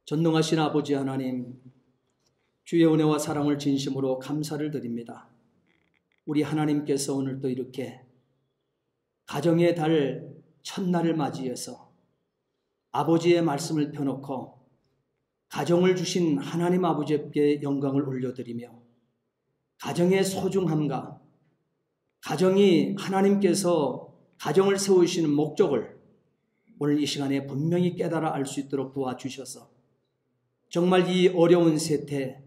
전능하신 아버지 하나님, 주의 은혜와 사랑을 진심으로 감사를 드립니다. 우리 하나님께서 오늘 또 이렇게 가정의 달 첫날을 맞이해서 아버지의 말씀을 펴놓고 가정을 주신 하나님 아버지께 영광을 올려드리며 가정의 소중함과 가정이 하나님께서 가정을 세우시는 목적을 오늘 이 시간에 분명히 깨달아 알 수 있도록 도와주셔서 정말 이 어려운 세태,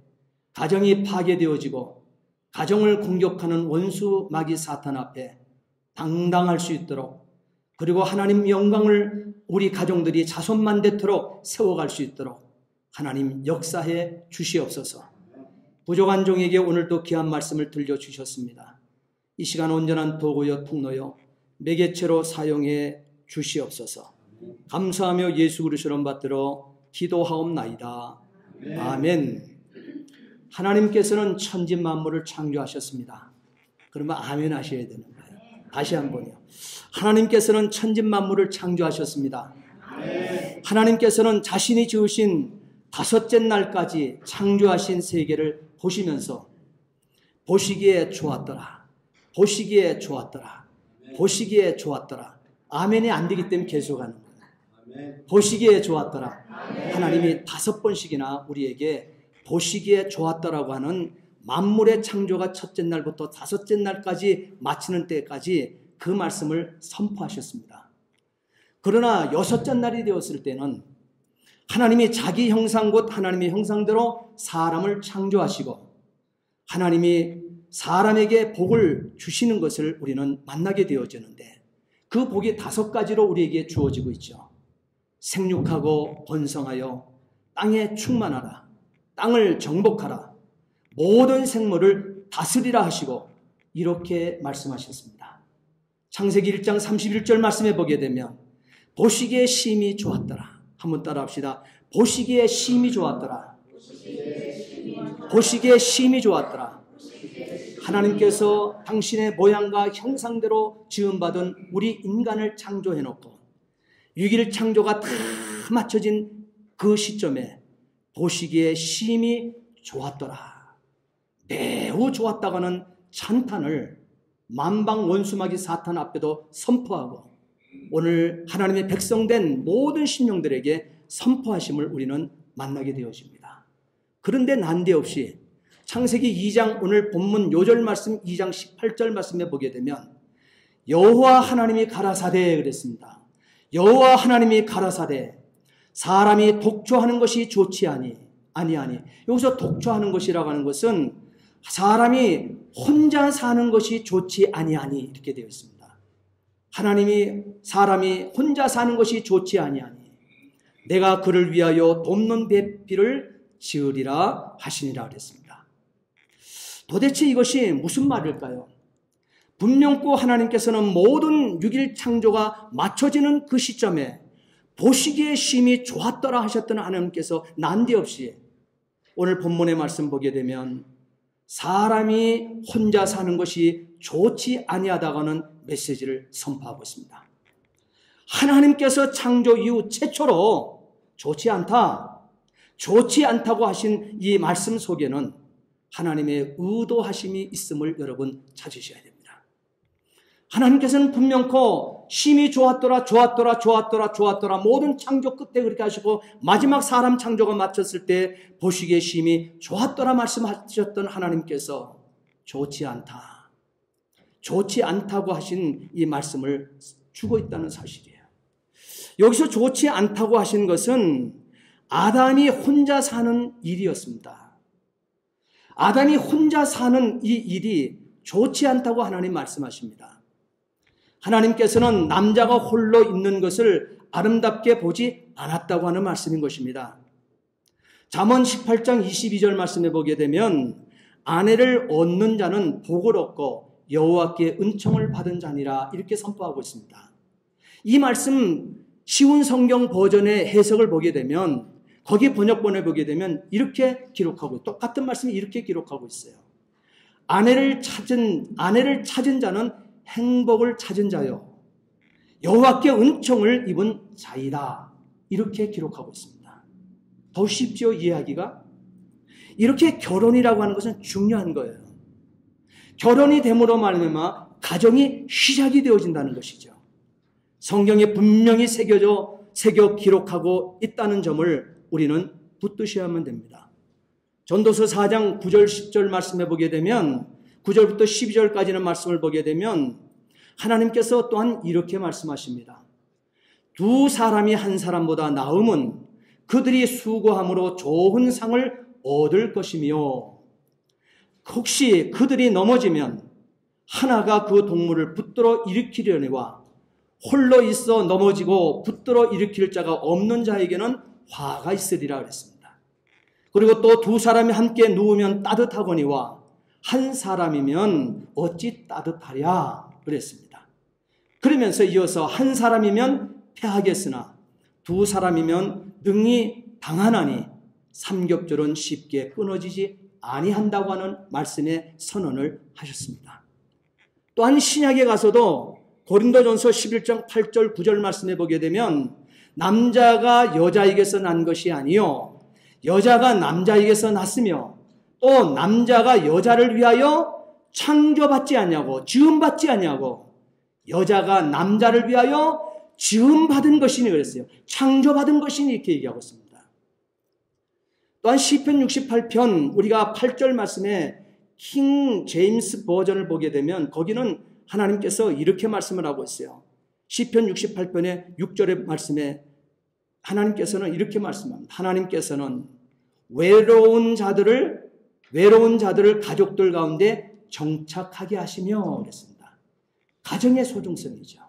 가정이 파괴되어지고 가정을 공격하는 원수 마귀 사탄 앞에 당당할 수 있도록, 그리고 하나님 영광을 우리 가정들이 자손만대토록 세워갈 수 있도록 하나님 역사해 주시옵소서. 부족한 종에게 오늘도 귀한 말씀을 들려주셨습니다. 이 시간 온전한 도구요 통로요 매개체로 사용해 주시옵소서. 감사하며 예수 그리스도를 받들어 기도하옵나이다. 아멘. 하나님께서는 천지 만물을 창조하셨습니다. 그러면 아멘 하셔야 되는 거예요. 다시 한번요. 하나님께서는 천지 만물을 창조하셨습니다. 하나님께서는 자신이 지으신 다섯째 날까지 창조하신 세계를 보시면서 보시기에 좋았더라, 보시기에 좋았더라, 보시기에 좋았더라. 아멘이 안 되기 때문에 계속하는 거예요. 보시기에 좋았더라. 하나님이 5번씩이나 우리에게 보시기에 좋았더라고 하는 만물의 창조가 첫째 날부터 다섯째 날까지 마치는 때까지 그 말씀을 선포하셨습니다. 그러나 여섯째 날이 되었을 때는 하나님이 자기 형상 곧 하나님의 형상대로 사람을 창조하시고 하나님이 사람에게 복을 주시는 것을 우리는 만나게 되어지는데, 그 복이 5가지로 우리에게 주어지고 있죠. 생육하고 번성하여 땅에 충만하라, 땅을 정복하라, 모든 생물을 다스리라 하시고 이렇게 말씀하셨습니다. 창세기 1장 31절 말씀에 보게 되면 보시기에 심히 좋았더라. 한번 따라 합시다. 보시기에 심히 좋았더라. 보시기에 심히 좋았더라. 하나님께서 당신의 모양과 형상대로 지음받은 우리 인간을 창조해놓고 6일 창조가 다 맞춰진 그 시점에 보시기에 심히 좋았더라, 매우 좋았다고 하는 찬탄을 만방 원수마귀 사탄 앞에도 선포하고 오늘 하나님의 백성된 모든 신령들에게 선포하심을 우리는 만나게 되어집니다. 그런데 난데없이 창세기 2장 오늘 본문 요절 말씀 2장 18절 말씀에 보게 되면 여호와 하나님이 가라사대 그랬습니다. 여호와 하나님이 가라사대 사람이 독초하는 것이 좋지 아니. 여기서 독초하는 것이라고 하는 것은 사람이 혼자 사는 것이 좋지 아니 이렇게 되어 있습니다. 하나님이 사람이 혼자 사는 것이 좋지 아니하니 내가 그를 위하여 돕는 배필을 지으리라 하시니라 그랬습니다. 도대체 이것이 무슨 말일까요? 분명코 하나님께서는 모든 6일 창조가 맞춰지는 그 시점에 보시기에 심히 좋았더라 하셨던 하나님께서 난데없이 오늘 본문의 말씀 보게 되면 사람이 혼자 사는 것이 좋지 아니하다고는 메시지를 선포하고 있습니다. 하나님께서 창조 이후 최초로 좋지 않다고 하신 이 말씀 속에는 하나님의 의도하심이 있음을 여러분 찾으셔야 됩니다. 하나님께서는 분명코 심히 좋았더라 모든 창조 끝에 그렇게 하시고 마지막 사람 창조가 마쳤을 때 보시기에 심히 좋았더라 말씀하셨던 하나님께서 좋지 않다고 하신 이 말씀을 주고 있다는 사실이에요. 여기서 좋지 않다고 하신 것은 아담이 혼자 사는 일이었습니다. 아담이 혼자 사는 이 일이 좋지 않다고 하나님 말씀하십니다. 하나님께서는 남자가 홀로 있는 것을 아름답게 보지 않았다고 하는 말씀인 것입니다. 잠언 18장 22절 말씀에 보게 되면 아내를 얻는 자는 복을 얻고 여호와께 은총을 받은 자니라 이렇게 선포하고 있습니다. 이 말씀 쉬운 성경 버전의 해석을 보게 되면 거기 번역본을 보게 되면 이렇게 기록하고 똑같은 말씀이 이렇게 기록하고 있어요. 아내를 찾은 자는 행복을 찾은 자요 여호와께 은총을 입은 자이다 이렇게 기록하고 있습니다. 더 쉽죠, 이해하기가? 이렇게 결혼이라고 하는 것은 중요한 거예요. 결혼이 됨으로 말미암아 가정이 시작이 되어진다는 것이죠. 성경에 분명히 새겨 기록하고 있다는 점을 우리는 붙드셔야만 됩니다. 전도서 4장 9절 10절 말씀해 보게 되면 9절부터 12절까지는 말씀을 보게 되면 하나님께서 또한 이렇게 말씀하십니다. 두 사람이 한 사람보다 나음은 그들이 수고함으로 좋은 상을 얻을 것이며 혹시 그들이 넘어지면 하나가 그 동물을 붙들어 일으키려니와 홀로 있어 넘어지고 붙들어 일으킬 자가 없는 자에게는 화가 있으리라 그랬습니다. 그리고 또 두 사람이 함께 누우면 따뜻하거니와 한 사람이면 어찌 따뜻하랴 그랬습니다. 그러면서 이어서 한 사람이면 패하겠으나 두 사람이면 능히 당하나니 삼겹줄은 쉽게 끊어지지 아니한다고 하는 말씀의 선언을 하셨습니다. 또한 신약에 가서도 고린도전서 11장 8절 9절 말씀해 보게 되면 남자가 여자에게서 난 것이 아니요 여자가 남자에게서 났으며 또 남자가 여자를 위하여 창조받지 않냐고 지음받지 않냐고 여자가 남자를 위하여 지음받은 것이니 그랬어요. 창조받은 것이니 이렇게 얘기하고 있습니다. 또한 시편 68편 우리가 8절 말씀에 킹 제임스 버전을 보게 되면 거기는 하나님께서 이렇게 말씀을 하고 있어요. 시편 68편의 6절의 말씀에 하나님께서는 이렇게 말씀합니다. 하나님께서는 외로운 자들을 가족들 가운데 정착하게 하시며 그랬습니다. 가정의 소중성이죠.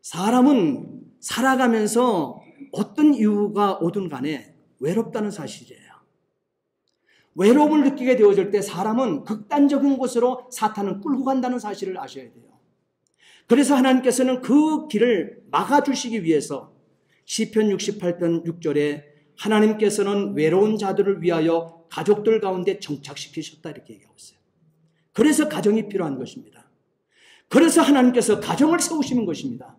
사람은 살아가면서 어떤 이유가 오든 간에 외롭다는 사실이에요. 외로움을 느끼게 되어질 때 사람은 극단적인 곳으로 사탄은 끌고 간다는 사실을 아셔야 돼요. 그래서 하나님께서는 그 길을 막아주시기 위해서 시편 68편 6절에 하나님께서는 외로운 자들을 위하여 가족들 가운데 정착시키셨다 이렇게 얘기하고 있어요. 그래서 가정이 필요한 것입니다. 그래서 하나님께서 가정을 세우시는 것입니다.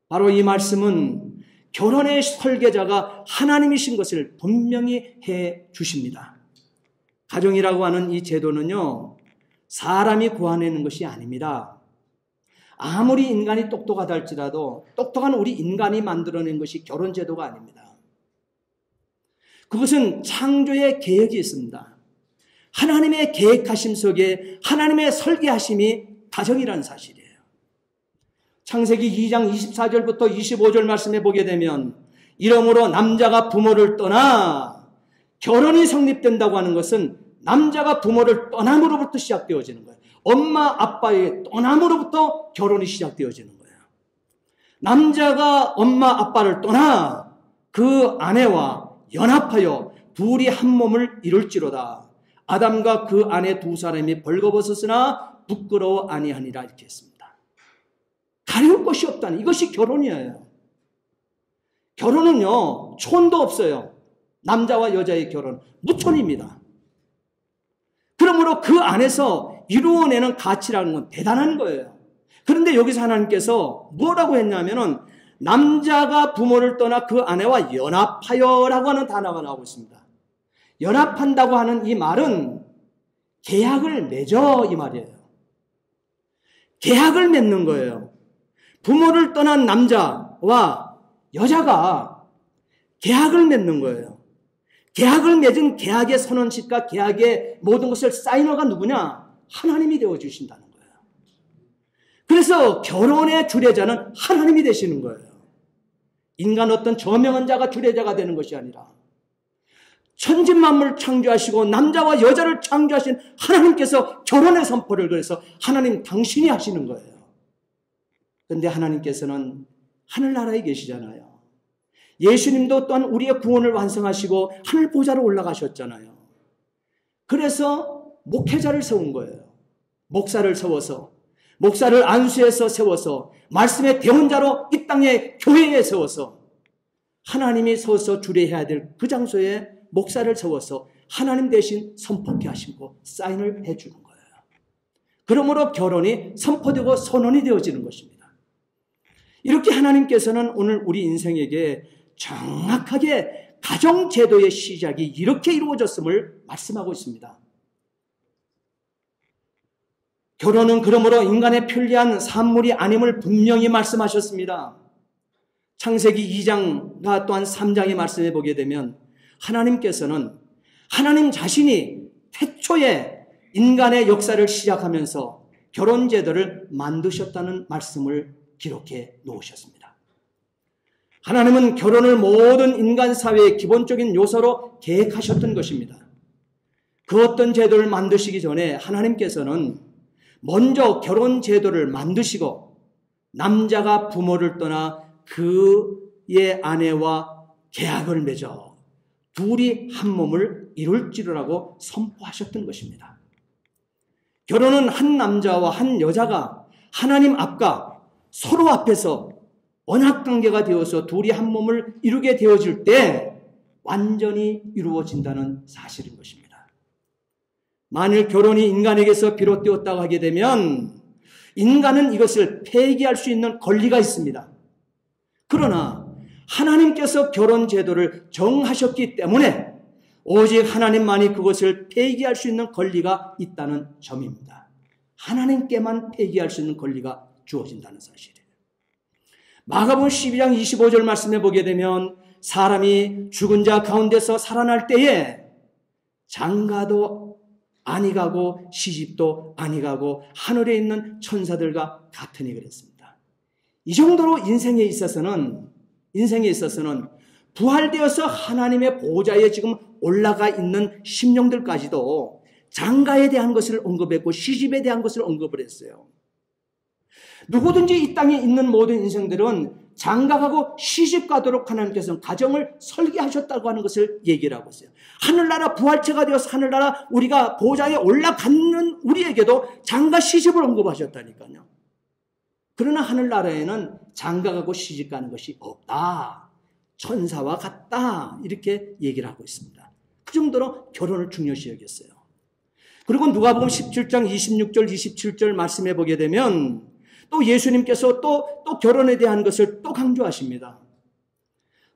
바로 이 말씀은 결혼의 설계자가 하나님이신 것을 분명히 해 주십니다. 가정이라고 하는 이 제도는요, 사람이 고안해낸 것이 아닙니다. 아무리 인간이 똑똑하다 할지라도 똑똑한 우리 인간이 만들어낸 것이 결혼제도가 아닙니다. 그것은 창조의 계획이 있습니다. 하나님의 계획하심 속에 하나님의 설계하심이 가정이라는 사실이에요. 창세기 2장 24절부터 25절 말씀해 보게 되면 이러므로 남자가 부모를 떠나 결혼이 성립된다고 하는 것은 남자가 부모를 떠남으로부터 시작되어지는 거예요. 엄마 아빠의 떠남으로부터 결혼이 시작되어지는 거예요. 남자가 엄마 아빠를 떠나 그 아내와 연합하여 둘이 한 몸을 이룰지로다. 아담과 그 아내 두 사람이 벌거벗었으나 부끄러워 아니하니라 이렇게 했습니다. 가려울 것이 없다니 이것이 결혼이에요. 결혼은요 촌도 없어요. 남자와 여자의 결혼 무촌입니다. 그러므로 그 안에서 이루어내는 가치라는 건 대단한 거예요. 그런데 여기서 하나님께서 뭐라고 했냐면은 남자가 부모를 떠나 그 아내와 연합하여라고 하는 단어가 나오고 있습니다. 연합한다고 하는 이 말은 계약을 맺어 이 말이에요. 계약을 맺는 거예요. 부모를 떠난 남자와 여자가 계약을 맺는 거예요. 계약을 맺은 계약의 선언식과 계약의 모든 것을 사이너가 누구냐? 하나님이 되어주신다는 거예요. 그래서 결혼의 주례자는 하나님이 되시는 거예요. 인간 어떤 저명한 자가 주례자가 되는 것이 아니라 천지만물을 창조하시고 남자와 여자를 창조하신 하나님께서 결혼의 선포를 그래서 하나님 당신이 하시는 거예요. 그런데 하나님께서는 하늘나라에 계시잖아요. 예수님도 또한 우리의 구원을 완성하시고 하늘 보좌로 올라가셨잖아요. 그래서 목회자를 세운 거예요. 목사를 세워서 목사를 안수해서 세워서 말씀의 대언자로 이 땅의 교회에 세워서 하나님이 서서 주례해야 될 그 장소에 목사를 세워서 하나님 대신 선포케 하시고 사인을 해주는 거예요. 그러므로 결혼이 선포되고 선언이 되어지는 것입니다. 이렇게 하나님께서는 오늘 우리 인생에게 정확하게 가정제도의 시작이 이렇게 이루어졌음을 말씀하고 있습니다. 결혼은 그러므로 인간의 편리한 산물이 아님을 분명히 말씀하셨습니다. 창세기 2장과 또한 3장의 말씀에 보게 되면 하나님께서는 하나님 자신이 태초에 인간의 역사를 시작하면서 결혼제도를 만드셨다는 말씀을 기록해 놓으셨습니다. 하나님은 결혼을 모든 인간 사회의 기본적인 요소로 계획하셨던 것입니다. 그 어떤 제도를 만드시기 전에 하나님께서는 먼저 결혼제도를 만드시고 남자가 부모를 떠나 그의 아내와 계약을 맺어 둘이 한 몸을 이룰지라고 선포하셨던 것입니다. 결혼은 한 남자와 한 여자가 하나님 앞과 서로 앞에서 언약관계가 되어서 둘이 한 몸을 이루게 되어질 때 완전히 이루어진다는 사실인 것입니다. 만일 결혼이 인간에게서 비롯되었다고 하게 되면 인간은 이것을 폐기할 수 있는 권리가 있습니다. 그러나 하나님께서 결혼 제도를 정하셨기 때문에 오직 하나님만이 그것을 폐기할 수 있는 권리가 있다는 점입니다. 하나님께만 폐기할 수 있는 권리가 주어진다는 사실이에요. 마가복음 12장 25절 말씀해 보게 되면 사람이 죽은 자 가운데서 살아날 때에 장가도 아니 가고 시집도 아니 가고 하늘에 있는 천사들과 같으니 그랬습니다. 이 정도로 인생에 있어서는 부활되어서 하나님의 보좌에 지금 올라가 있는 심령들까지도 장가에 대한 것을 언급했고 시집에 대한 것을 언급을 했어요. 누구든지 이 땅에 있는 모든 인생들은 장가가고 시집가도록 하나님께서는 가정을 설계하셨다고 하는 것을 얘기를 하고 있어요. 하늘나라 부활체가 되어서 하늘나라 우리가 보좌에 올라가는 우리에게도 장가 시집을 언급하셨다니까요. 그러나 하늘나라에는 장가가고 시집가는 것이 없다. 천사와 같다. 이렇게 얘기를 하고 있습니다. 그 정도로 결혼을 중요시 여겼어요. 그리고 누가복음 17장 26절 27절 말씀해 보게 되면 또 예수님께서 또 결혼에 대한 것을 또 강조하십니다.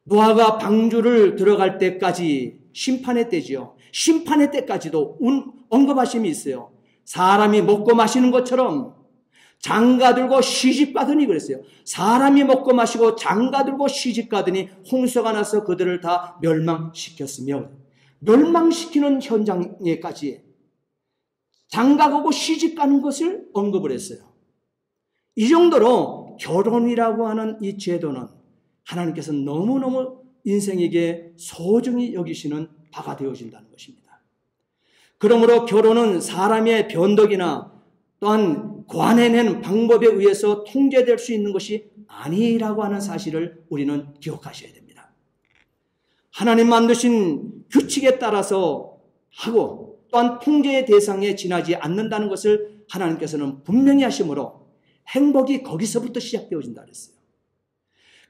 노아가 방주를 들어갈 때까지 심판의 때지요. 심판의 때까지도 언급하심이 있어요. 사람이 먹고 마시는 것처럼 장가들고 시집가더니 그랬어요. 사람이 먹고 마시고 장가들고 시집가더니 홍수가 나서 그들을 다 멸망시켰으며 멸망시키는 현장에까지 장가가고 시집가는 것을 언급을 했어요. 이 정도로 결혼이라고 하는 이 제도는 하나님께서 너무너무 인생에게 소중히 여기시는 바가 되어진다는 것입니다. 그러므로 결혼은 사람의 변덕이나 또한 관해낸 방법에 의해서 통제될 수 있는 것이 아니라고 하는 사실을 우리는 기억하셔야 됩니다. 하나님 만드신 규칙에 따라서 하고 또한 통제의 대상에 지나지 않는다는 것을 하나님께서는 분명히 하심으로 행복이 거기서부터 시작되어진다 그랬어요.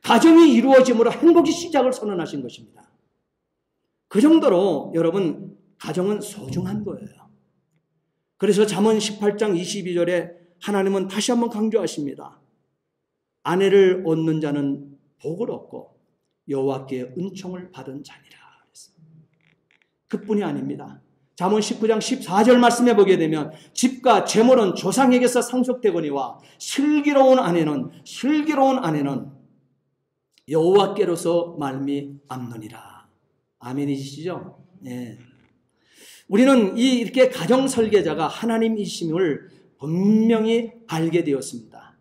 가정이 이루어짐으로 행복이 시작을 선언하신 것입니다. 그 정도로 여러분 가정은 소중한 거예요. 그래서 잠언 18장 22절에 하나님은 다시 한번 강조하십니다. 아내를 얻는 자는 복을 얻고 여호와께 은총을 받은 자니라. 그뿐이 아닙니다. 잠언 19장 14절 말씀해 보게 되면 집과 재물은 조상에게서 상속되거니와 슬기로운 아내는 여호와께로서 말미암느니라. 아멘이시죠? 네. 우리는 이렇게 가정 설계자가 하나님이심을 분명히 알게 되었습니다.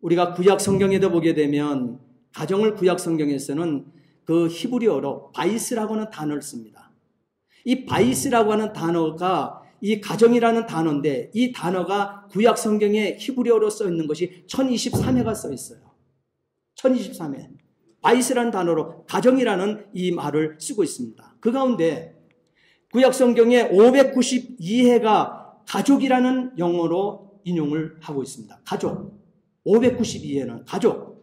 우리가 구약 성경에도 보게 되면 가정을 구약 성경에서는 그 히브리어로 바이스라고 하는 단어를 씁니다. 이 바이스라고 하는 단어가 이 가정이라는 단어인데 이 단어가 구약 성경에 히브리어로 써 있는 것이 1023회가 써 있어요. 1023회. 바이스라는 단어로 가정이라는 이 말을 쓰고 있습니다. 그 가운데 구약 성경에 592회가 가족이라는 영어로 인용을 하고 있습니다. 가족. 592회는 가족.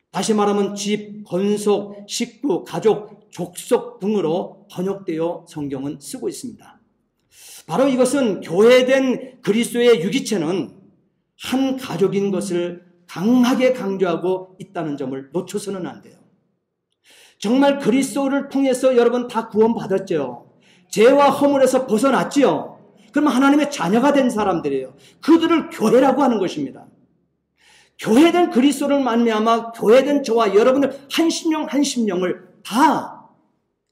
다시 말하면 집, 건속, 식구, 가족, 족속 등으로 번역되어 성경은 쓰고 있습니다. 바로 이것은 교회된 그리스도의 유기체는 한 가족인 것을 강하게 강조하고 있다는 점을 놓쳐서는 안 돼요. 정말 그리스도를 통해서 여러분 다 구원받았죠. 죄와 허물에서 벗어났지요. 그럼 하나님의 자녀가 된 사람들이에요. 그들을 교회라고 하는 것입니다. 교회된 그리스도를 말미암아 교회된 저와 여러분들 한 심령 한 심령을 다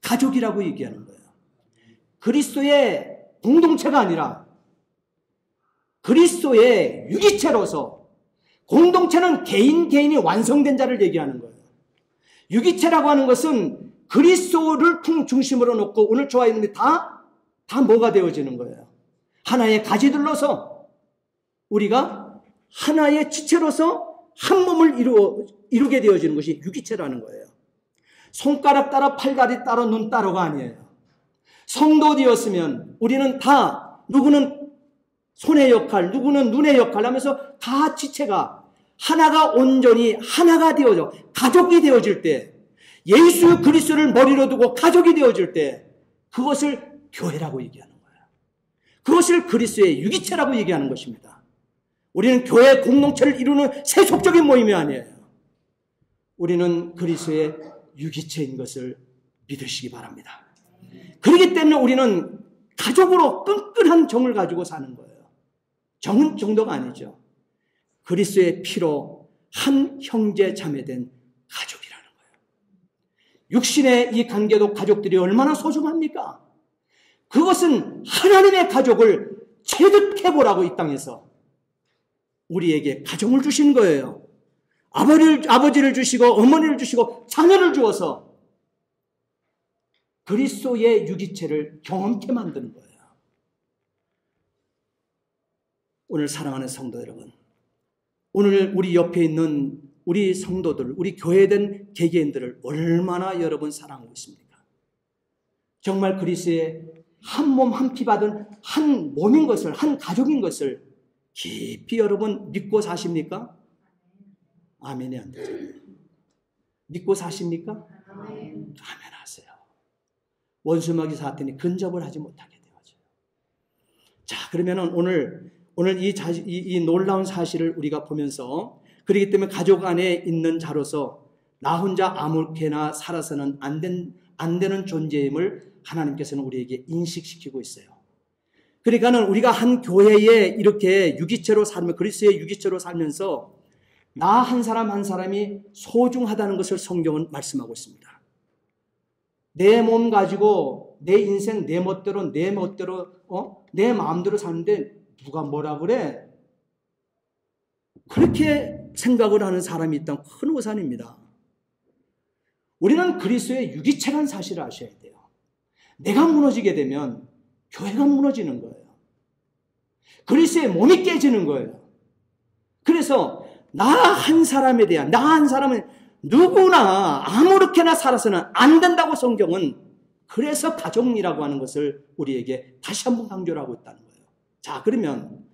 가족이라고 얘기하는 거예요. 그리스도의 공동체가 아니라 그리스도의 유기체로서, 공동체는 개인이 완성된 자를 얘기하는 거예요. 유기체라고 하는 것은 그리스도를 중심으로 놓고 오늘 저와 여러분이 다 뭐가 되어지는 거예요. 하나의 가지들로서 우리가 하나의 지체로서 한 몸을 이루게 되어지는 것이 유기체라는 거예요. 손가락 따라 팔다리 따라 눈 따라가 아니에요. 성도 되었으면 우리는 다 누구는 손의 역할, 누구는 눈의 역할 하면서 다 지체가 하나가 온전히 하나가 되어져 가족이 되어질 때, 예수 그리스도를 머리로 두고 가족이 되어질 때 그것을 교회라고 얘기하는 거예요. 그것을 그리스도의 유기체라고 얘기하는 것입니다. 우리는 교회 공동체를 이루는 세속적인 모임이 아니에요. 우리는 그리스도의 유기체인 것을 믿으시기 바랍니다. 그렇기 때문에 우리는 가족으로 끈끈한 정을 가지고 사는 거예요. 정은 정도가 아니죠. 그리스도의 피로 한 형제 자매된 가족이라는 거예요. 육신의 이 관계도 가족들이 얼마나 소중합니까? 그것은 하나님의 가족을 체득해보라고 이 땅에서 우리에게 가정을 주신 거예요. 아버지를 주시고 어머니를 주시고 자녀를 주어서 그리스도의 유기체를 경험케 만드는 거예요. 오늘 사랑하는 성도 여러분, 오늘 우리 옆에 있는 우리 성도들, 우리 교회된 개개인들을 얼마나 여러분 사랑하고 있습니까? 정말 그리스도의 한 몸 한 피 받은 한 몸인 것을, 한 가족인 것을 깊이 여러분 믿고 사십니까? 아멘이 안 되죠. 믿고 사십니까? 아멘 하세요. 원수마귀 사탄이 근접을 하지 못하게 되어져요. 자, 그러면은 오늘 이 놀라운 사실을 우리가 보면서, 그렇기 때문에 가족 안에 있는 자로서 나 혼자 아무렇게나 살아서는 안 되는 존재임을 하나님께서는 우리에게 인식시키고 있어요. 그러니까는 우리가 한 교회에 이렇게 유기체로 살면, 그리스도의 유기체로 살면서 나 한 사람 한 사람이 소중하다는 것을 성경은 말씀하고 있습니다. 내 몸 가지고 내 인생 내 멋대로 내 마음대로 사는데 누가 뭐라 그래? 그렇게 생각을 하는 사람이 있다면 큰 오산입니다. 우리는 그리스도의 유기체라는 사실을 아셔야 돼요. 내가 무너지게 되면 교회가 무너지는 거예요. 그리스도의 몸이 깨지는 거예요. 그래서 나 한 사람에 대한, 나 한 사람은 누구나 아무렇게나 살아서는 안 된다고 성경은, 그래서 가족이라고 하는 것을 우리에게 다시 한번 강조를 하고 있다는 거예요. 자, 그러면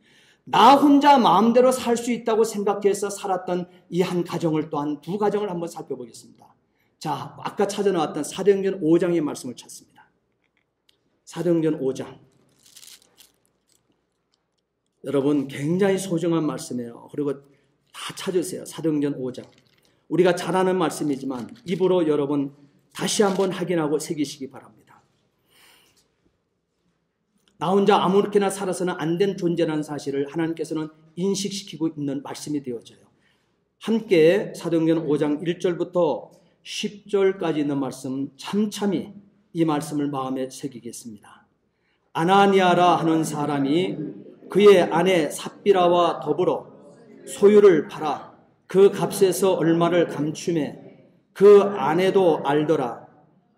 나 혼자 마음대로 살 수 있다고 생각해서 살았던 이 한 가정을, 또한 두 가정을 한번 살펴보겠습니다. 자, 아까 찾아나왔던 사도행전 5장의 말씀을 찾습니다. 사도행전 5장. 여러분 굉장히 소중한 말씀이에요. 그리고 다 찾으세요. 사도행전 5장. 우리가 잘 아는 말씀이지만 입으로 여러분 다시 한번 확인하고 새기시기 바랍니다. 나 혼자 아무렇게나 살아서는 안 된 존재라는 사실을 하나님께서는 인식시키고 있는 말씀이 되어져요. 함께 사도행전 5장 1절부터 10절까지 있는 말씀 참참히 이 말씀을 마음에 새기겠습니다. 아나니아라 하는 사람이 그의 아내 삽비라와 더불어 소유를 팔아 그 값에서 얼마를 감추매 그 아내도 알더라.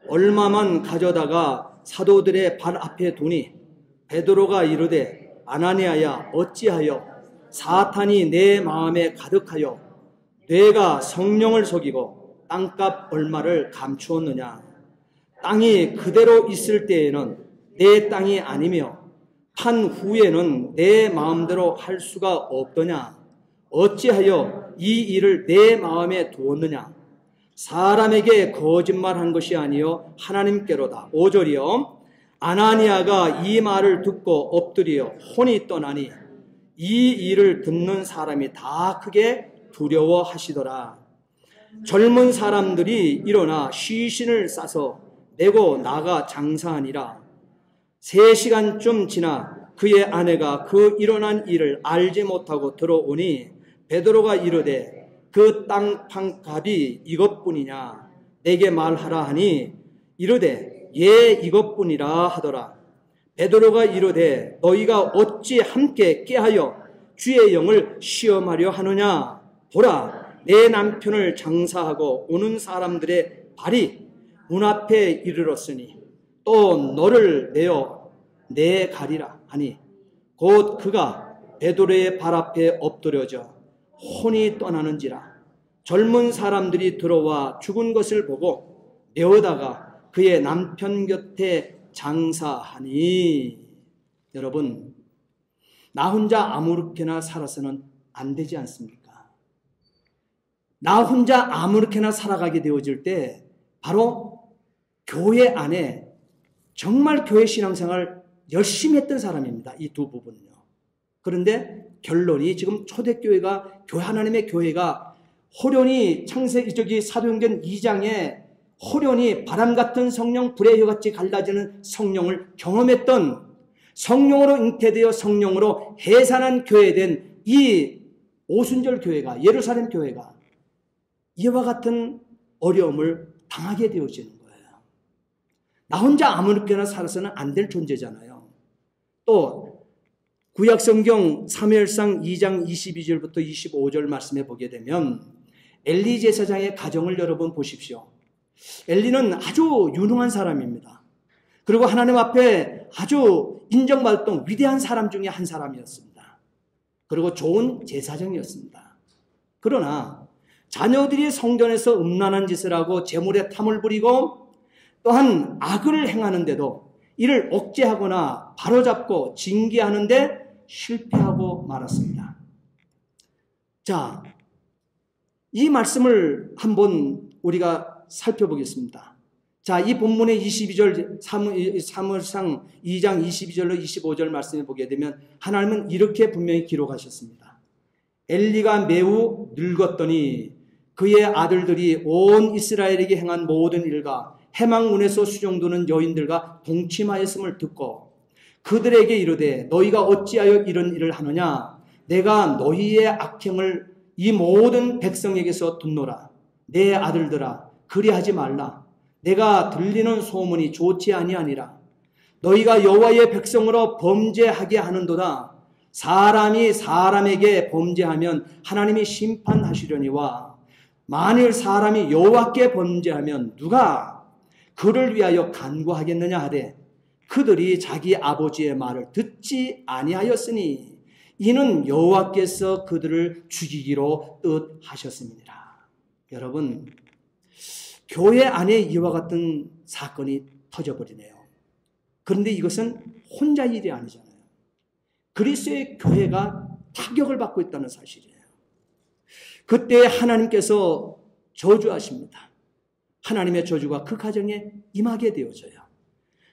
얼마만 가져다가 사도들의 발 앞에 두니 베드로가 이르되 아나니아야 어찌하여 사탄이 내 마음에 가득하여 내가 성령을 속이고 땅값 얼마를 감추었느냐. 땅이 그대로 있을 때에는 내 땅이 아니며 판 후에는 내 마음대로 할 수가 없더냐. 어찌하여 이 일을 내 마음에 두었느냐. 사람에게 거짓말한 것이 아니요 하나님께로다. 5절이요. 아나니아가 이 말을 듣고 엎드려 혼이 떠나니 이 일을 듣는 사람이 다 크게 두려워하시더라. 젊은 사람들이 일어나 시신을 싸서 메고 나가 장사하니라. 3시간쯤 지나 그의 아내가 그 일어난 일을 알지 못하고 들어오니 베드로가 이르되 그 땅 판값이 이것뿐이냐 내게 말하라 하니 이르되 예 이것뿐이라 하더라. 베드로가 이르되 너희가 어찌 함께 깨하여 주의 영을 시험하려 하느냐. 보라 내 남편을 장사하고 오는 사람들의 발이 문 앞에 이르렀으니 또 너를 내어 내 가리라 하니 곧 그가 베드로의 발 앞에 엎드려져 혼이 떠나는지라. 젊은 사람들이 들어와 죽은 것을 보고 메어다가 그의 남편 곁에 장사하니. 여러분, 나 혼자 아무렇게나 살아서는 안 되지 않습니까? 나 혼자 아무렇게나 살아가게 되어질 때 바로 교회 안에 정말 교회 신앙생활 열심히 했던 사람입니다. 이 두 부분은요. 그런데 결론이 지금 초대교회가 하나님의 교회가 호련히 사도행전 2장에 호련히 바람 같은 성령 불의 혀같이 갈라지는 성령을 경험했던 성령으로 잉태되어 성령으로 해산한 교회된 이 오순절 교회가 예루살렘 교회가 이와 같은 어려움을 당하게 되어지는 거예요. 나 혼자 아무렇게나 살아서는 안 될 존재잖아요. 또 구약성경 사무엘상 2장 22절부터 25절 말씀에 보게 되면 엘리 제사장의 가정을 여러분 보십시오. 엘리는 아주 유능한 사람입니다. 그리고 하나님 앞에 아주 인정받았던 위대한 사람 중에 한 사람이었습니다. 그리고 좋은 제사장이었습니다. 그러나 자녀들이 성전에서 음란한 짓을 하고 재물에 탐을 부리고 또한 악을 행하는데도 이를 억제하거나 바로잡고 징계하는데 실패하고 말았습니다. 자, 이 말씀을 한번 우리가 살펴보겠습니다. 자, 이 본문의 22절 사무엘상 2장 22절로 25절 말씀을 보게 되면 하나님은 이렇게 분명히 기록하셨습니다. 엘리가 매우 늙었더니 그의 아들들이 온 이스라엘에게 행한 모든 일과 해망문에서 수종드는 여인들과 동침하였음을 듣고 그들에게 이르되 너희가 어찌하여 이런 일을 하느냐. 내가 너희의 악행을 이 모든 백성에게서 듣노라. 내 아들들아 그리하지 말라. 내가 들리는 소문이 좋지 아니하니라. 너희가 여호와의 백성으로 범죄하게 하는도다. 사람이 사람에게 범죄하면 하나님이 심판하시려니와 만일 사람이 여호와께 범죄하면 누가 그를 위하여 간구하겠느냐 하되 그들이 자기 아버지의 말을 듣지 아니하였으니 이는 여호와께서 그들을 죽이기로 뜻하셨습니다. 여러분, 교회 안에 이와 같은 사건이 터져버리네요. 그런데 이것은 혼자 일이 아니잖아요. 그리스도의 교회가 타격을 받고 있다는 사실이에요. 그때 하나님께서 저주하십니다. 하나님의 저주가 그 가정에 임하게 되어져요.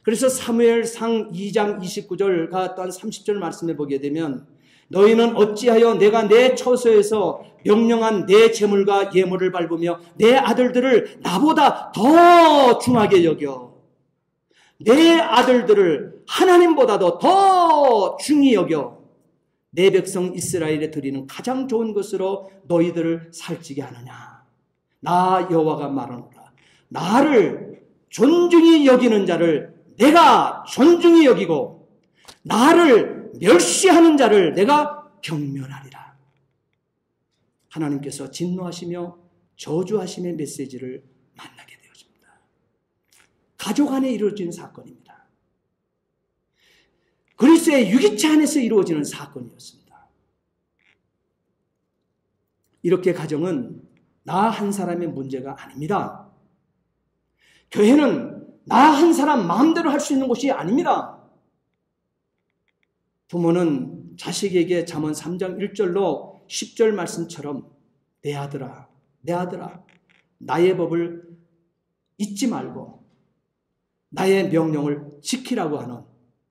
그래서 사무엘상 2장 29절과 또한 30절 말씀을 보게 되면 너희는 어찌하여 내가 내 처소에서 명령한 내 재물과 예물을 밟으며 내 아들들을 나보다 더 중하게 여겨 내 아들들을 하나님보다도 더 중히 여겨 내 백성 이스라엘에 드리는 가장 좋은 것으로 너희들을 살찌게 하느냐. 나 여호와가 말하노라. 나를 존중히 여기는 자를 내가 존중히 여기고 나를 멸시하는 자를 내가 경멸하리라. 하나님께서 진노하시며 저주하심의 메시지를 만나게 되어집니다. 가족 안에 이루어지는 사건입니다. 그리스도의 유기체 안에서 이루어지는 사건이었습니다. 이렇게 가정은 나 한 사람의 문제가 아닙니다. 교회는 나 한 사람 마음대로 할 수 있는 곳이 아닙니다. 부모는 자식에게 잠언 3장 1절로 10절 말씀처럼 내 아들아, 내 아들아, 나의 법을 잊지 말고 나의 명령을 지키라고 하는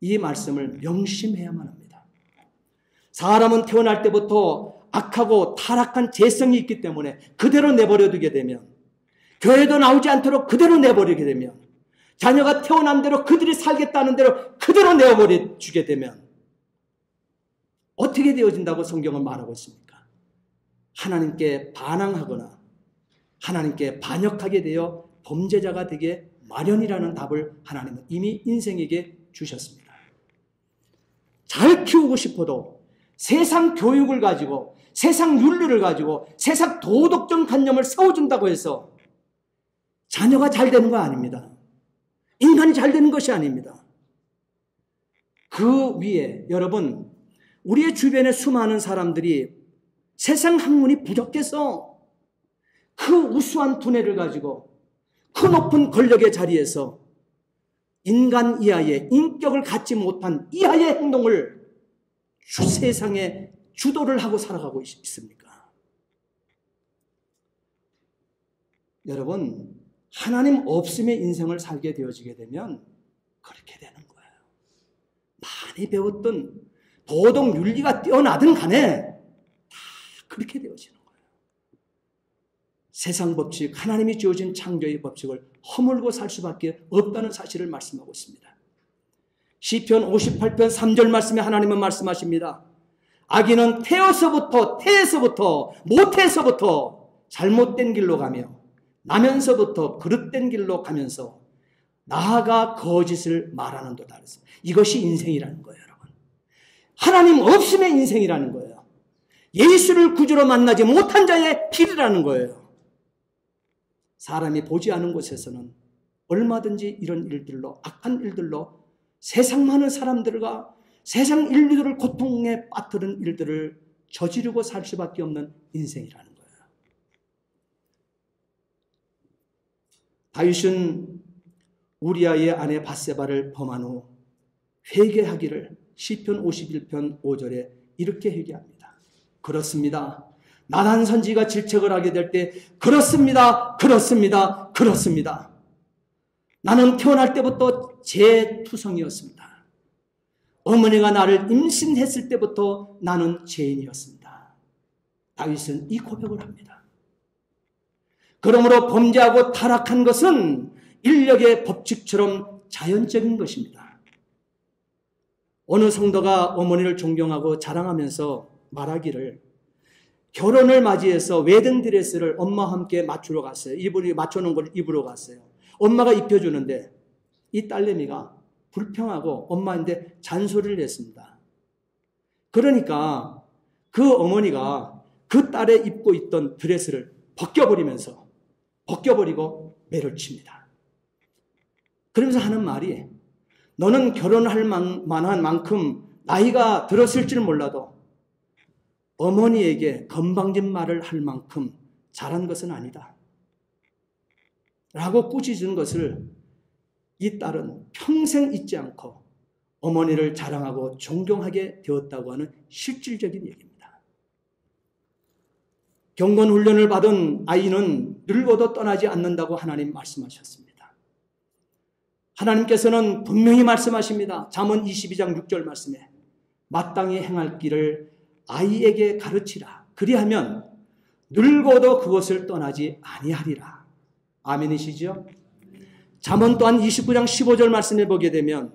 이 말씀을 명심해야만 합니다. 사람은 태어날 때부터 악하고 타락한 재성이 있기 때문에 그대로 내버려 두게 되면, 교회도 나오지 않도록 그대로 내버리게 되면, 자녀가 태어난 대로 그들이 살겠다는 대로 그대로 내버려 주게 되면 어떻게 되어진다고 성경은 말하고 있습니까? 하나님께 반항하거나 하나님께 반역하게 되어 범죄자가 되게 마련이라는 답을 하나님은 이미 인생에게 주셨습니다. 잘 키우고 싶어도 세상 교육을 가지고, 세상 윤리를 가지고, 세상 도덕적 관념을 세워준다고 해서 자녀가 잘 되는 거 아닙니다. 인간이 잘 되는 것이 아닙니다. 그 위에 여러분, 우리의 주변에 수많은 사람들이 세상 학문이 부족해서 그 우수한 두뇌를 가지고 그 높은 권력의 자리에서 인간 이하의 인격을 갖지 못한 이하의 행동을 세상에 주도를 하고 살아가고 있습니까? 여러분, 하나님 없음의 인생을 살게 되어지게 되면 그렇게 되는 거예요. 많이 배웠던 도덕 윤리가 뛰어나든 간에 다 그렇게 되어지는 거예요. 세상 법칙, 하나님이 주어진 창조의 법칙을 허물고 살 수밖에 없다는 사실을 말씀하고 있습니다. 시편 58편 3절 말씀에 하나님은 말씀하십니다. 악인은 태에서부터 모태에서부터 잘못된 길로 가며 나면서부터 그릇된 길로 가면서 나아가 거짓을 말하는도다. 이것이 인생이라는 거예요, 여러분. 하나님 없음의 인생이라는 거예요. 예수를 구주로 만나지 못한 자의 길이라는 거예요. 사람이 보지 않은 곳에서는 얼마든지 이런 일들로, 악한 일들로 세상 많은 사람들과 세상 인류들을 고통에 빠뜨린 일들을 저지르고 살 수밖에 없는 인생이라는 거예요. 다윗은 우리아의 아내 밧세바를 범한 후 회개하기를 시편 51편 5절에 이렇게 회개합니다. 그렇습니다. 나단 선지가 질책을 하게 될 때 그렇습니다. 나는 태어날 때부터 죄투성이었습니다. 어머니가 나를 임신했을 때부터 나는 죄인이었습니다. 다윗은 이 고백을 합니다. 그러므로 범죄하고 타락한 것은 인력의 법칙처럼 자연적인 것입니다. 어느 성도가 어머니를 존경하고 자랑하면서 말하기를, 결혼을 맞이해서 웨딩드레스를 엄마와 함께 맞추러 갔어요. 이분이 맞춰놓은 걸 입으러 갔어요. 엄마가 입혀주는데 이 딸내미가 불평하고 엄마한테 잔소리를 했습니다. 그러니까 그 어머니가 그 딸의 입고 있던 드레스를 벗겨버리고 매를 칩니다. 그러면서 하는 말이, 너는 결혼할 만한 만큼 나이가 들었을지는 몰라도 어머니에게 건방진 말을 할 만큼 잘한 것은 아니다 라고 꾸짖은 것을 이 딸은 평생 잊지 않고 어머니를 자랑하고 존경하게 되었다고 하는 실질적인 얘기입니다. 경건 훈련을 받은 아이는 늙어도 떠나지 않는다고 하나님 말씀하셨습니다. 하나님께서는 분명히 말씀하십니다. 잠언 22장 6절 말씀에 마땅히 행할 길을 아이에게 가르치라. 그리하면 늙어도 그것을 떠나지 아니하리라. 아멘이시죠? 잠언 또한 29장 15절 말씀에 보게 되면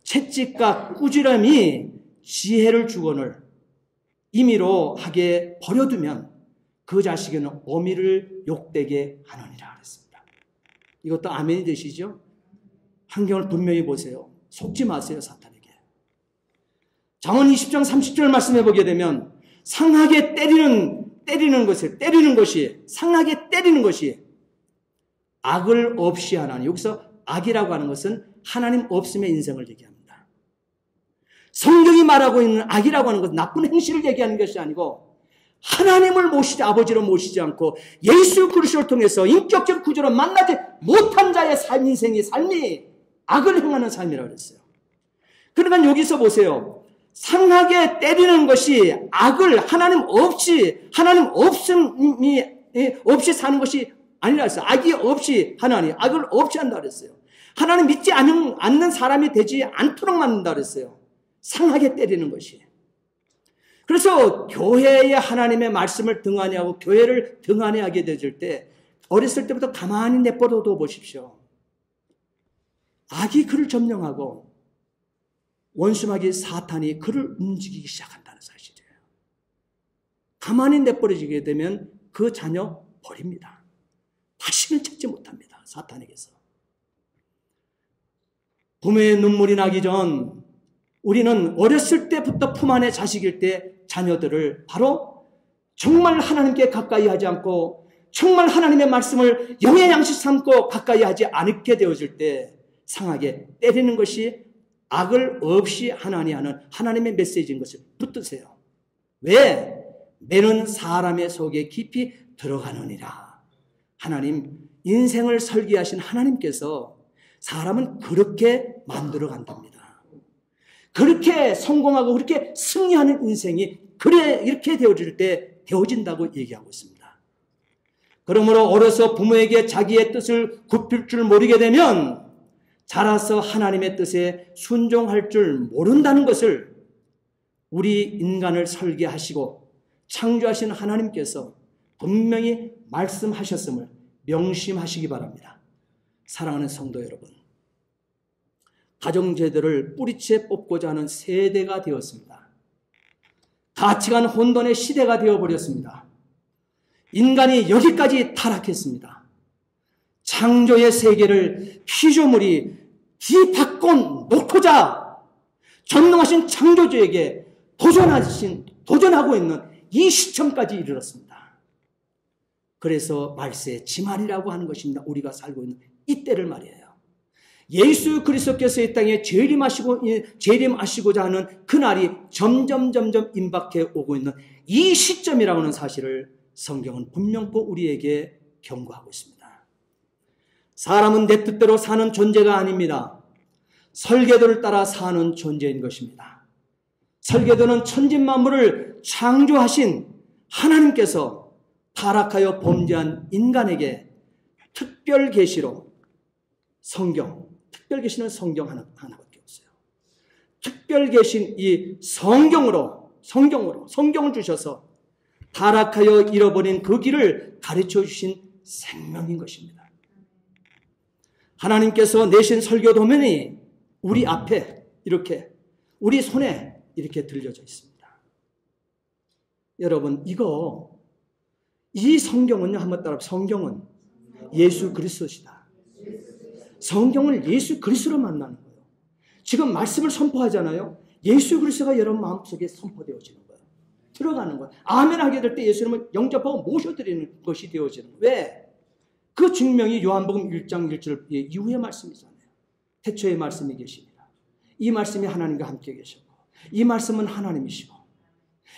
채찍과 꾸지람이 지혜를 주거늘 임의로 하게 버려두면 그 자식에는 어미를 욕되게 하느니라 그랬습니다. 이것도 아멘이 되시죠? 환경을 분명히 보세요. 속지 마세요, 사탄에게. 잠언 20장 30절 말씀해 보게 되면 상하게 때리는 것이 악을 없이 하나니, 여기서 악이라고 하는 것은 하나님 없음의 인생을 얘기합니다. 성경이 말하고 있는 악이라고 하는 것은 나쁜 행실을 얘기하는 것이 아니고 하나님을 아버지로 모시지 않고 예수 그리스도를 통해서 인격적 구조로 만나지 못한 자의 삶이 악을 행하는 삶이라고 그랬어요. 그러니까 여기서 보세요. 상하게 때리는 것이 악을 하나님 없이 사는 것이 아니라 했어요. 악이 없이 하나님, 악을 없이 한다 그랬어요. 하나님 믿지 않는 사람이 되지 않도록 만든다 그랬어요. 상하게 때리는 것이. 그래서 교회에 하나님의 말씀을 등한히 하고 교회를 등한히 하게 되질 때 어렸을 때부터 가만히 내버려 둬 보십시오. 악이 그를 점령하고 원수마귀 사탄이 그를 움직이기 시작한다는 사실이에요. 가만히 내버려지게 되면 그 자녀 버립니다. 다시는 찾지 못합니다. 사탄에게서. 부모의 눈물이 나기 전 우리는 어렸을 때부터 품 안에 자식일 때 자녀들을 바로 정말 하나님께 가까이 하지 않고 정말 하나님의 말씀을 영의 양식 삼고 가까이 하지 않게 되어질 때 상하게 때리는 것이 악을 없이 하나니 하는 하나님의 메시지인 것을 붙드세요. 왜? 매는 사람의 속에 깊이 들어가느니라. 하나님, 인생을 설계하신 하나님께서 사람은 그렇게 만들어 간답니다. 그렇게 성공하고 그렇게 승리하는 인생이 그래 이렇게 되어질 때 되어진다고 얘기하고 있습니다. 그러므로 어려서 부모에게 자기의 뜻을 굽힐 줄 모르게 되면 자라서 하나님의 뜻에 순종할 줄 모른다는 것을 우리 인간을 설계하시고 창조하신 하나님께서 분명히 말씀하셨음을 명심하시기 바랍니다. 사랑하는 성도 여러분, 가정제도를 뿌리채 뽑고자 하는 세대가 되었습니다. 가치관 혼돈의 시대가 되어버렸습니다. 인간이 여기까지 타락했습니다. 창조의 세계를 피조물이 뒤바꿔 놓고자 전능하신 창조주에게 도전하고 있는 이 시점까지 이르렀습니다. 그래서 말세의 지말이라고 하는 것입니다. 우리가 살고 있는 이때를 말이에요. 예수 그리스도께서 이 땅에 재림하시고자 하는 그날이 점점 임박해 오고 있는 이 시점이라고 하는 사실을 성경은 분명히 우리에게 경고하고 있습니다. 사람은 내 뜻대로 사는 존재가 아닙니다. 설계도를 따라 사는 존재인 것입니다. 설계도는 천진만물을 창조하신 하나님께서 타락하여 범죄한 인간에게 특별 계시로 특별 계시는 성경 하나밖에 없어요. 특별 계신 이 성경을 주셔서 타락하여 잃어버린 그 길을 가르쳐 주신 생명인 것입니다. 하나님께서 내신 설교도면이 우리 앞에 이렇게 우리 손에 이렇게 들려져 있습니다. 여러분, 이 성경은요, 한번 따라, 성경은 예수 그리스도시다. 성경을 예수 그리스도로 만나는 거예요. 지금 말씀을 선포하잖아요. 예수 그리스도가 여러분 마음속에 선포되어지는 거예요. 들어가는 거예요. 아멘 하게 될 때 예수님을 영접하고 모셔드리는 것이 되어지는 거예요. 왜? 그 증명이 요한복음 1장 1절 이후의 말씀이잖아요. 태초에 말씀이 계십니다. 이 말씀이 하나님과 함께 계셨고 이 말씀은 하나님이시고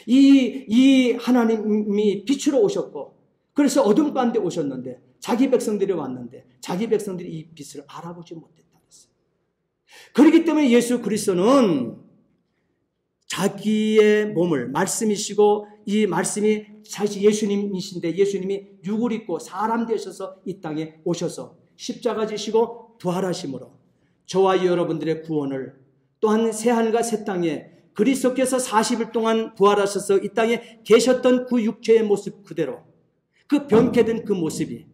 이 하나님이 빛으로 오셨고 그래서 어둠 가운데 오셨는데 자기 백성들이 왔는데 자기 백성들이 이 빛을 알아보지 못했다 그랬어요. 그렇기 때문에 예수 그리스도는 자기의 몸을 말씀이시고 이 말씀이 사실 예수님이신데 예수님이 육을 입고 사람 되셔서 이 땅에 오셔서 십자가 지시고 부활하심으로 저와 여러분들의 구원을 또한 새하늘과 새 땅에 그리스도께서 40일 동안 부활하셔서 이 땅에 계셨던 그 육체의 모습 그대로 그 변케된 그 모습이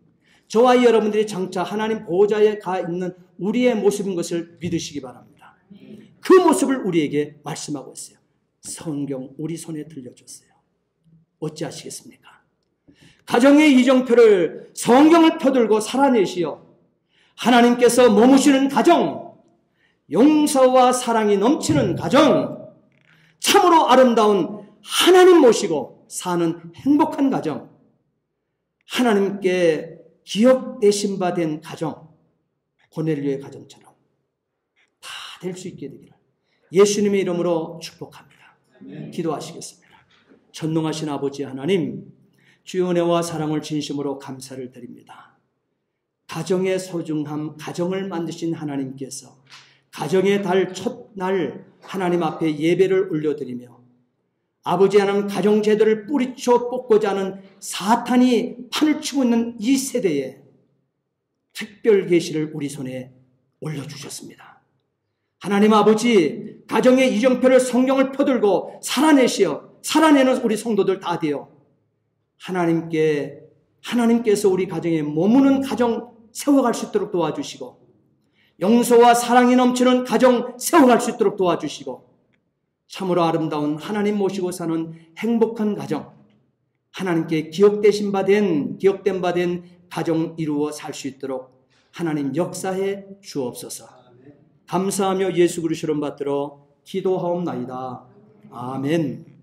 저와 여러분들이 장차 하나님 보호자에 가 있는 우리의 모습인 것을 믿으시기 바랍니다. 그 모습을 우리에게 말씀하고 있어요. 성경 우리 손에 들려줬어요. 어찌하시겠습니까? 가정의 이정표를 성경을 펴들고 살아내시어 하나님께서 머무시는 가정, 용서와 사랑이 넘치는 가정, 참으로 아름다운 하나님 모시고 사는 행복한 가정, 하나님께 기억되신 바 된 가정, 고넬료의 가정처럼 다 될 수 있게 되기를 예수님의 이름으로 축복합니다. 기도하시겠습니다. 전능하신 아버지 하나님, 주의 은혜와 사랑을 진심으로 감사를 드립니다. 가정의 소중함, 가정을 만드신 하나님께서 가정의 달 첫날 하나님 앞에 예배를 올려드리며 아버지 하나님 가정제도를 뿌리쳐 뽑고자 하는 사탄이 판을 치고 있는 이 세대에 특별 계시를 우리 손에 올려주셨습니다. 하나님 아버지, 가정의 이정표를 성경을 펴들고 살아내시어 살아내는 우리 성도들 다 되어 하나님께서 우리 가정에 머무는 가정 세워갈 수 있도록 도와주시고, 용서와 사랑이 넘치는 가정 세워갈 수 있도록 도와주시고, 참으로 아름다운 하나님 모시고 사는 행복한 가정, 하나님께 기억된 바 된 가정 이루어 살 수 있도록 하나님 역사해 주옵소서. 감사하며 예수 그리스도를 받들어 기도하옵나이다. 아멘.